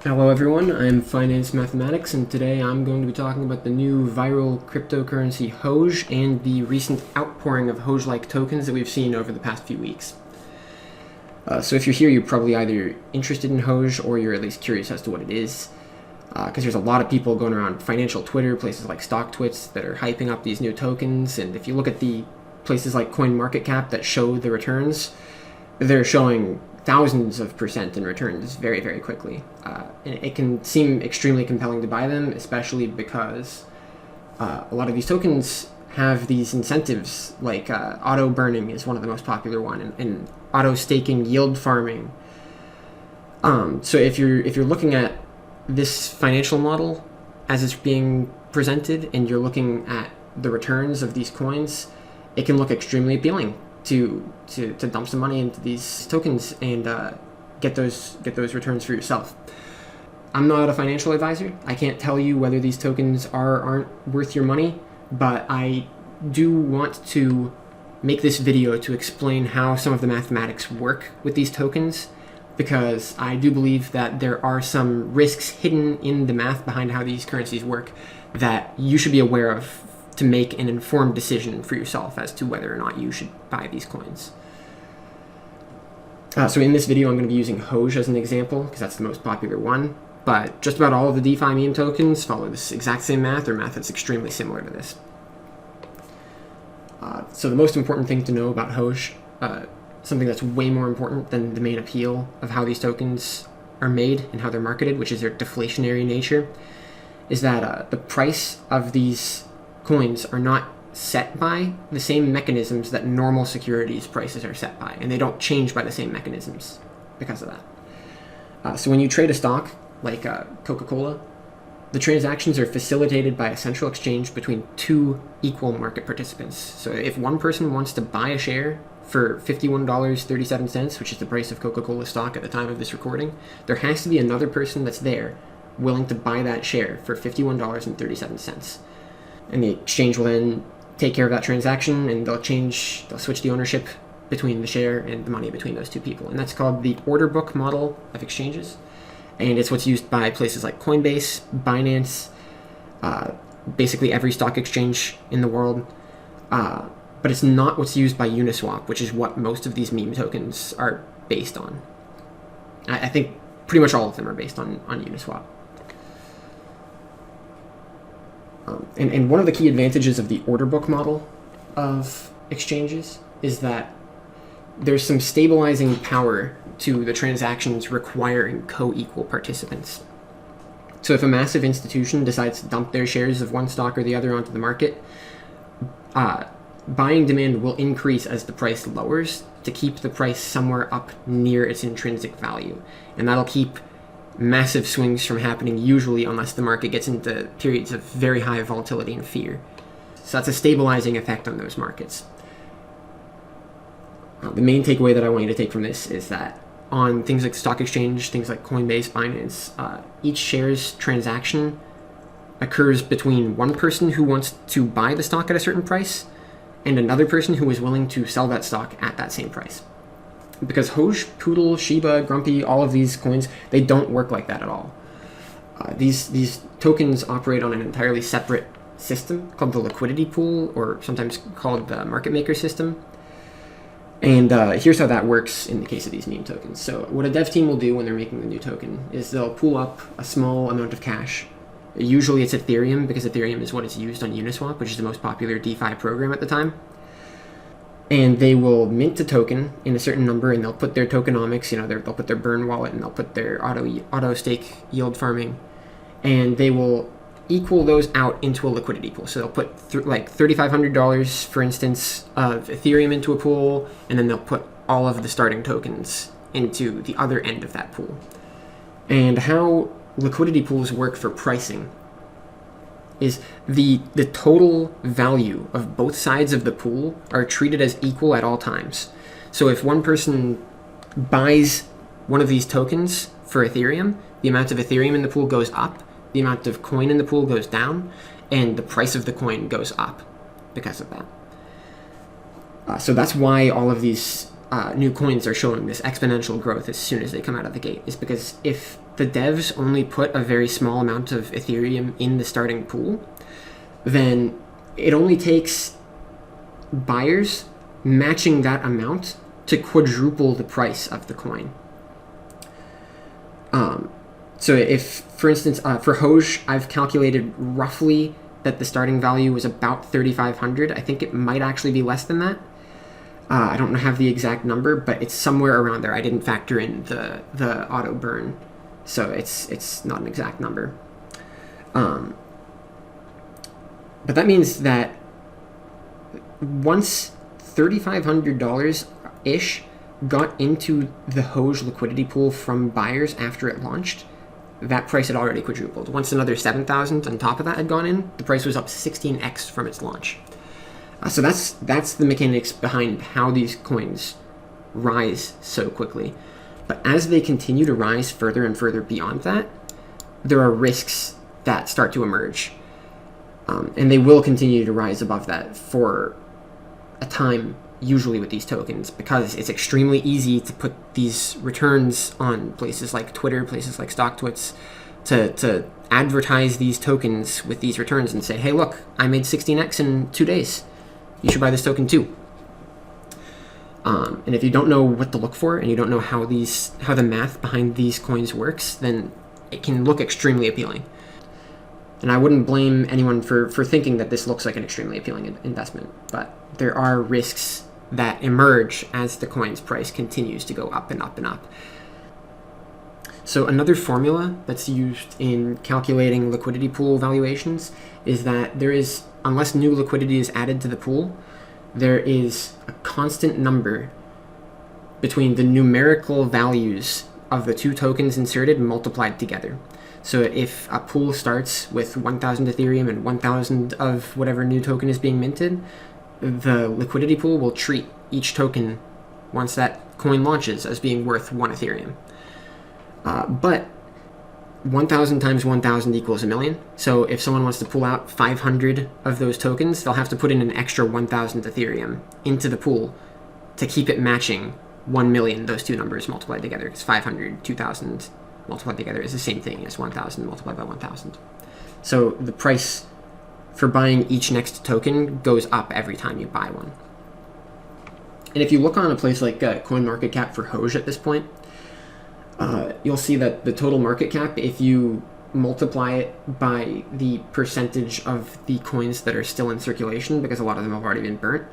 Hello everyone, I'm Finance Mathematics, and today I'm going to be talking about the new viral cryptocurrency Hoge and the recent outpouring of Hoge-like tokens that we've seen over the past few weeks. So if you're here, you're probably either interested in Hoge or you're at least curious as to what it is, because there's a lot of people going around financial Twitter, places like StockTwits, that are hyping up these new tokens, and if you look at the places like CoinMarketCap that show the returns, they're showing thousands of % in returns very, very quickly. And it can seem extremely compelling to buy them, especially because a lot of these tokens have these incentives, like auto burning is one of the most popular one, and auto staking, yield farming. So if you're looking at this financial model as it's being presented, and you're looking at the returns of these coins, it can look extremely appealing to dump some money into these tokens and get those returns for yourself. I'm not a financial advisor. I can't tell you whether these tokens are or aren't worth your money, but I do want to make this video to explain how some of the mathematics work with these tokens, because I do believe that there are some risks hidden in the math behind how these currencies work that you should be aware of to make an informed decision for yourself as to whether or not you should buy these coins. So in this video, I'm going to be using Hoge as an example, because that's the most popular one, but just about all of the DeFi meme tokens follow this exact same math, or math that's extremely similar to this. So the most important thing to know about Hoge, something that's way more important than the main appeal of how these tokens are made and how they're marketed, which is their deflationary nature, is that the price of these coins are not set by the same mechanisms that normal securities prices are set by, and they don't change by the same mechanisms because of that. So when you trade a stock like Coca-Cola, the transactions are facilitated by a central exchange between two equal market participants. So if one person wants to buy a share for $51.37, which is the price of Coca-Cola stock at the time of this recording, there has to be another person that's there willing to buy that share for $51.37. And the exchange will then take care of that transaction, and they'll switch the ownership between the share and the money between those two people. And that's called the order book model of exchanges. And it's what's used by places like Coinbase, Binance, basically every stock exchange in the world. But it's not what's used by Uniswap, which is what most of these meme tokens are based on. I think pretty much all of them are based on Uniswap. And one of the key advantages of the order book model of exchanges is that there's some stabilizing power to the transactions requiring co-equal participants. So if a massive institution decides to dump their shares of one stock or the other onto the market, buying demand will increase as the price lowers to keep the price somewhere up near its intrinsic value. And that'll keep massive swings from happening, usually, unless the market gets into periods of very high volatility and fear. So that's a stabilizing effect on those markets. The main takeaway that I want you to take from this is that on things like stock exchange, things like Coinbase, Binance, each share's transaction occurs between one person who wants to buy the stock at a certain price and another person who is willing to sell that stock at that same price. Because Hoge, Poodle, Shiba, Grumpy, all of these coins, they don't work like that at all. These tokens operate on an entirely separate system called the liquidity pool, or sometimes called the market maker system. And here's how that works in the case of these meme tokens. So what a dev team will do when they're making the new token is they'll pool up a small amount of cash. Usually it's Ethereum, because Ethereum is what is used on Uniswap, which is the most popular DeFi program at the time. And they will mint a token in a certain number, and they'll put their tokenomics, they'll put their burn wallet, and they'll put their auto stake yield farming, and they will equal those out into a liquidity pool. So they'll put like $3,500, for instance, of Ethereum into a pool, and then they'll put all of the starting tokens into the other end of that pool. And how liquidity pools work for pricing is the total value of both sides of the pool are treated as equal at all times. So if one person buys one of these tokens for Ethereum, the amount of Ethereum in the pool goes up, the amount of coin in the pool goes down, and the price of the coin goes up because of that. So that's why all of these new coins are showing this exponential growth as soon as they come out of the gate, is because if the devs only put a very small amount of Ethereum in the starting pool, then it only takes buyers matching that amount to quadruple the price of the coin. So if, for instance, for Hoge, I've calculated roughly that the starting value was about 3,500. I think it might actually be less than that. I don't have the exact number, but it's somewhere around there. I didn't factor in the auto burn, so it's not an exact number. But that means that once $3,500-ish got into the Hoge liquidity pool from buyers after it launched, that price had already quadrupled. Once another 7,000 on top of that had gone in, the price was up 16x from its launch. So that's the mechanics behind how these coins rise so quickly. But as they continue to rise further and further beyond that, there are risks that start to emerge. And they will continue to rise above that for a time, usually with these tokens, because it's extremely easy to put these returns on places like Twitter, places like StockTwits, to advertise these tokens with these returns and say, hey, look, I made 16x in 2 days. You should buy this token too. And if you don't know what to look for and you don't know how the math behind these coins works, then it can look extremely appealing. And I wouldn't blame anyone for thinking that this looks like an extremely appealing investment, but there are risks that emerge as the coin's price continues to go up and up and up. So another formula that's used in calculating liquidity pool valuations is that there is, unless new liquidity is added to the pool, there is a constant number between the numerical values of the two tokens inserted multiplied together. So if a pool starts with 1,000 Ethereum and 1,000 of whatever new token is being minted, the liquidity pool will treat each token, once that coin launches, as being worth 1 Ethereum. But 1,000 times 1,000 equals a million. So if someone wants to pull out 500 of those tokens, they'll have to put in an extra 1,000 Ethereum into the pool to keep it matching 1 million, those two numbers multiplied together, because 500, 2,000 multiplied together is the same thing as 1,000 multiplied by 1,000. So the price for buying each next token goes up every time you buy one. And if you look on a place like CoinMarketCap for Hoge at this point, you'll see that the total market cap, if you multiply it by the percentage of the coins that are still in circulation, because a lot of them have already been burnt,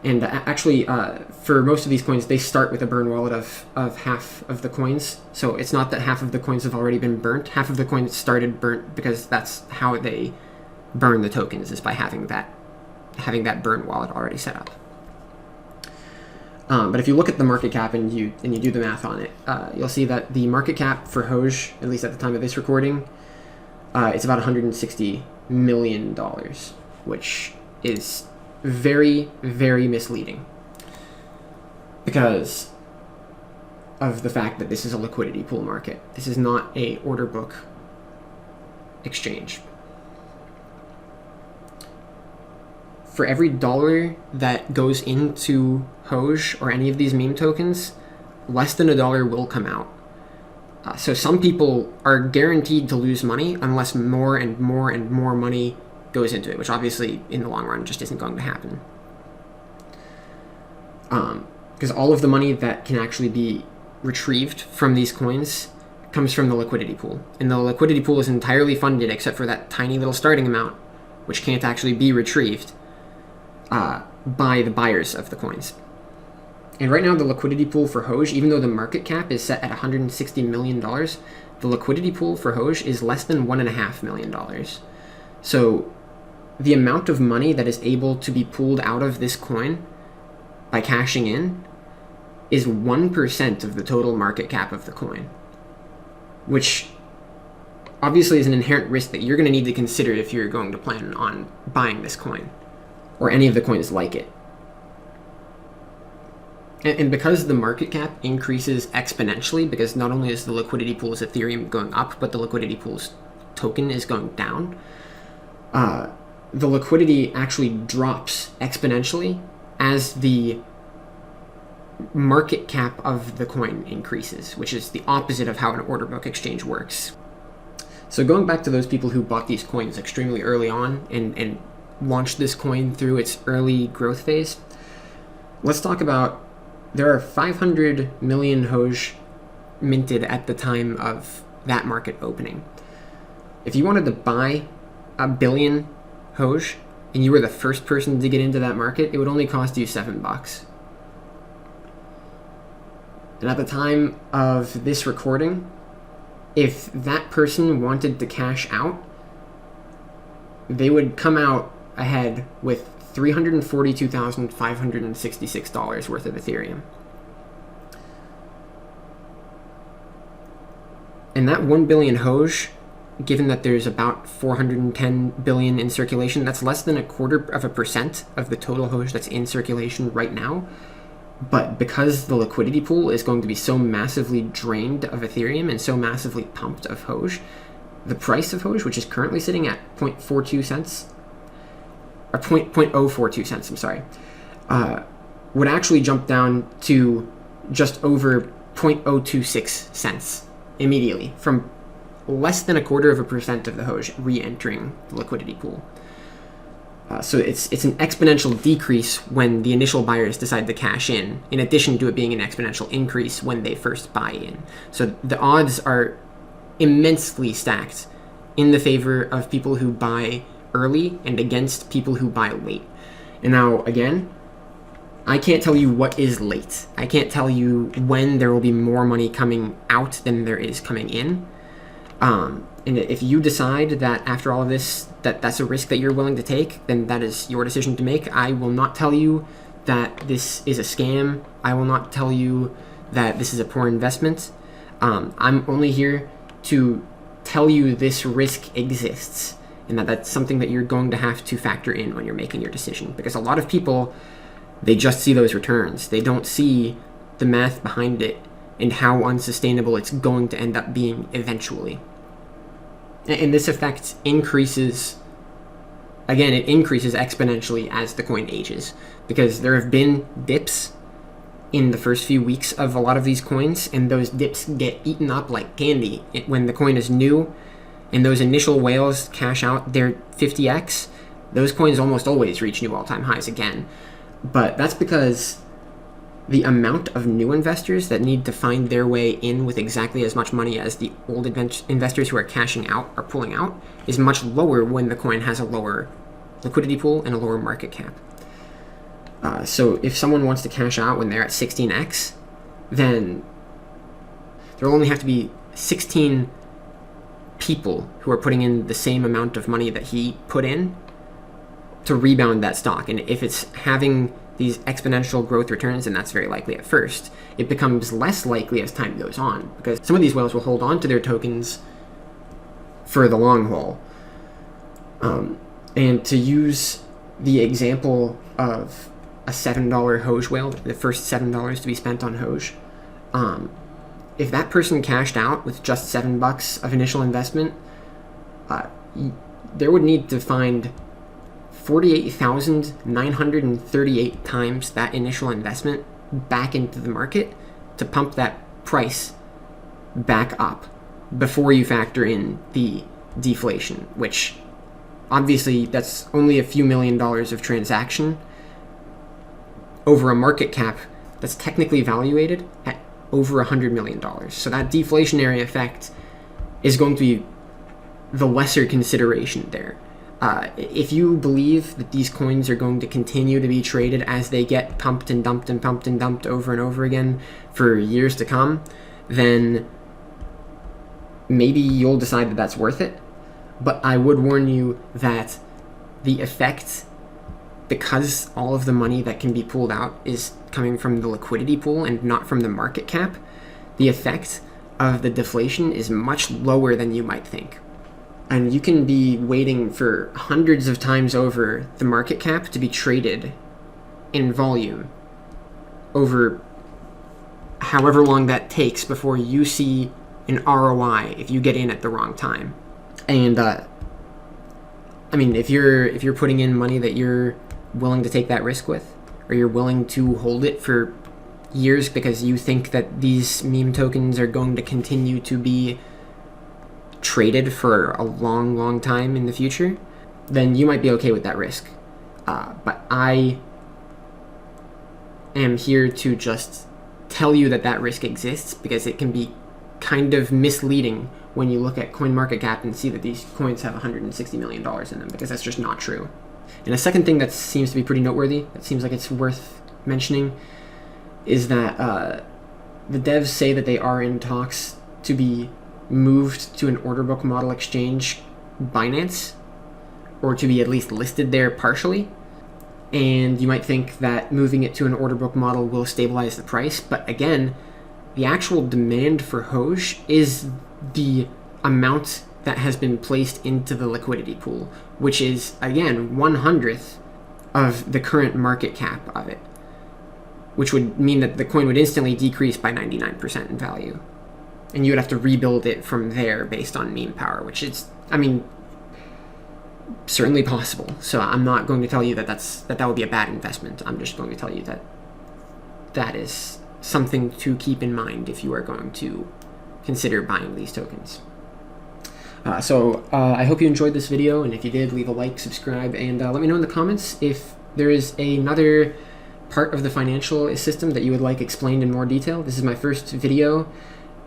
and actually, for most of these coins, they start with a burn wallet of half of the coins. So it's not that half of the coins have already been burnt. Half of the coins started burnt because that's how they burn the tokens, is by having that burn wallet already set up. But if you look at the market cap and you do the math on it, you'll see that the market cap for Hoge, at least at the time of this recording, it's about $160 million, which is very, very misleading because of the fact that this is a liquidity pool market. This is not a order book exchange. For every dollar that goes into Hoge or any of these meme tokens, less than $1 will come out. So some people are guaranteed to lose money unless more and more and more money goes into it, which obviously in the long run just isn't going to happen. Because all of the money that can actually be retrieved from these coins comes from the liquidity pool. And the liquidity pool is entirely funded except for that tiny little starting amount, which can't actually be retrieved by the buyers of the coins. And right now the liquidity pool for Hoge, even though the market cap is set at $160 million, the liquidity pool for Hoge is less than $1.5 million. So the amount of money that is able to be pulled out of this coin by cashing in is 1% of the total market cap of the coin, which obviously is an inherent risk that you're going to need to consider if you're going to plan on buying this coin or any of the coins like it. And because the market cap increases exponentially, because not only is the liquidity pool's Ethereum going up, but the liquidity pool's token is going down, the liquidity actually drops exponentially as the market cap of the coin increases, which is the opposite of how an order book exchange works. So going back to those people who bought these coins extremely early on and launched this coin through its early growth phase, let's talk about, there are 500 million Hoge minted at the time of that market opening. If you wanted to buy 1 billion Hoge and you were the first person to get into that market, it would only cost you $7. And at the time of this recording, if that person wanted to cash out, they would come out ahead with $342,566 worth of Ethereum. And that 1 billion Hoge, given that there's about 410 billion in circulation, that's less than 0.25% of the total Hoge that's in circulation right now. But because the liquidity pool is going to be so massively drained of Ethereum and so massively pumped of Hoge, the price of Hoge, which is currently sitting at 0.42 cents, or 0.042 cents, I'm sorry, would actually jump down to just over 0.026 cents immediately, from less than 0.25% of the Hoge re-entering the liquidity pool. So it's an exponential decrease when the initial buyers decide to cash in addition to it being an exponential increase when they first buy in. So the odds are immensely stacked in the favor of people who buy early and against people who buy late. And now, again, I can't tell you what is late. I can't tell you when there will be more money coming out than there is coming in. And if you decide that after all of this, that's a risk that you're willing to take, then that is your decision to make. I will not tell you that this is a scam. I will not tell you that this is a poor investment. I'm only here to tell you this risk exists, and that's something that you're going to have to factor in when you're making your decision. Because a lot of people, they just see those returns. They don't see the math behind it and how unsustainable it's going to end up being eventually. And this effect increases, again, it increases exponentially as the coin ages, because there have been dips in the first few weeks of a lot of these coins, and those dips get eaten up like candy when the coin is new, and those initial whales cash out their 50x. Those coins almost always reach new all-time highs again. But that's because the amount of new investors that need to find their way in with exactly as much money as the old investors who are cashing out are pulling out is much lower when the coin has a lower liquidity pool and a lower market cap. So if someone wants to cash out when they're at 16x, then there will only have to be 16 people who are putting in the same amount of money that he put in to rebound that stock. And if it's having these exponential growth returns, and that's very likely at first, it becomes less likely as time goes on, because some of these whales will hold on to their tokens for the long haul. And to use the example of a $7 Hoge whale, the first $7 to be spent on Hoge, if that person cashed out with just $7 of initial investment, there would need to find 48,938 times that initial investment back into the market to pump that price back up before you factor in the deflation, which obviously that's only a few $1 million of transaction over a market cap that's technically valuated at over $100 million. So that deflationary effect is going to be the lesser consideration there. If you believe that these coins are going to continue to be traded as they get pumped and dumped and pumped and dumped over and over again for years to come, then maybe you'll decide that that's worth it. But I would warn you that the effect, because all of the money that can be pulled out is coming from the liquidity pool and not from the market cap, the effect of the deflation is much lower than you might think. And you can be waiting for hundreds of times over the market cap to be traded in volume over however long that takes before you see an ROI if you get in at the wrong time. And I mean, if you're putting in money that you're willing to take that risk with, or you're willing to hold it for years because you think that these meme tokens are going to continue to be traded for a long, long time in the future, then you might be okay with that risk. But I am here to just tell you that that risk exists, because it can be kind of misleading when you look at CoinMarketCap and see that these coins have $160 million in them, because that's just not true. And a second thing that seems to be pretty noteworthy, that seems like it's worth mentioning, is that the devs say that they are in talks to be moved to an order book model exchange, Binance, or to be at least listed there partially. And you might think that moving it to an order book model will stabilize the price, but again, the actual demand for Hoge is the amount that has been placed into the liquidity pool, which is, again, 1/100th of the current market cap of it, which would mean that the coin would instantly decrease by 99% in value. And you would have to rebuild it from there based on meme power, which is, I mean, certainly possible. So I'm not going to tell you that that would be a bad investment. I'm just going to tell you that that is something to keep in mind if you are going to consider buying these tokens. So I hope you enjoyed this video, and if you did, leave a like, subscribe, and let me know in the comments if there is another part of the financial system that you would like explained in more detail. This is my first video,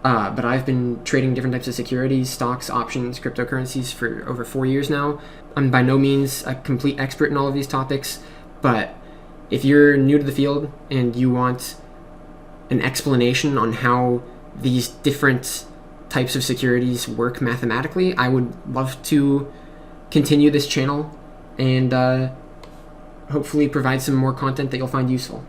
but I've been trading different types of securities, stocks, options, cryptocurrencies for over 4 years now. I'm by no means a complete expert in all of these topics, but if you're new to the field and you want an explanation on how these different types of securities work mathematically, I would love to continue this channel and hopefully provide some more content that you'll find useful.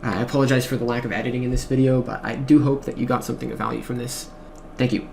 I apologize for the lack of editing in this video, but I do hope that you got something of value from this. Thank you.